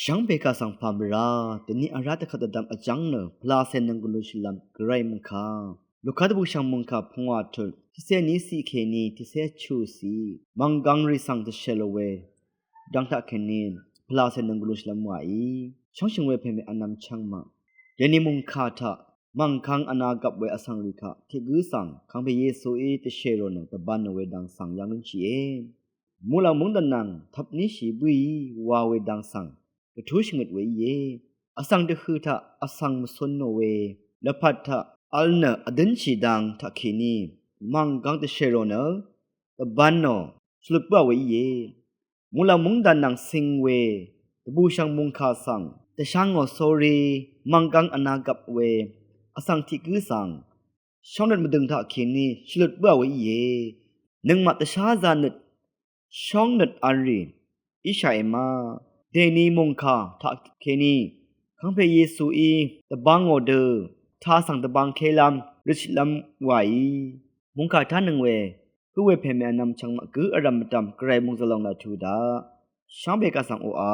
ช่างเบกาสังพามราแต่นี่อาราตขัดดำอาจังเนอพลาเซนังกุลุชิลัมกไรมุงคาลูกค้าบุชังมุงคาพงวัตุที่เสนี้สีเคนีที่เสชูสีมังกังริสังตะเชลเวดังตะเคนีพลาเซนังกุลุชิลัมวายช่างชงเวเพมอันนำช่างมาเดนิมุงคาทะมังคังอนากับเวอสังริกาที่กุสังคังเบเยซูอีตะเชโรนตะบันเวดังสังยังนุนชีเอมูลามุงดันนังทับนิชีบุยวาเวดังสังทุชงดเวเยอสังเดคือทะอสังมสนโนเวละพัททะอัลเนอดันชีดังทะเคนีมังกังเตเชโรเนตะบันโนสลุปะเวเยมูลามุงดันนังสิงเวตะบูชังมุงคาสังตะช่างอโซรีมังกังอนากับเวอสังทิกุสังช่องนัดมดึงทะเคนีสลุปะเวเยนึงมาตะชาจานึดช่องนัดอารีอิชัยมาเดนีมงคาทักเคนีขังเพเยซูอีตะบังโอเดอท่าสังตะบังเคลัมริชลัมไวมงคาท่านึงเวกูเวเพเมนำชังมะกืออรัมตำไกรมงสลองนาทูดาช่างเบกาสังโออา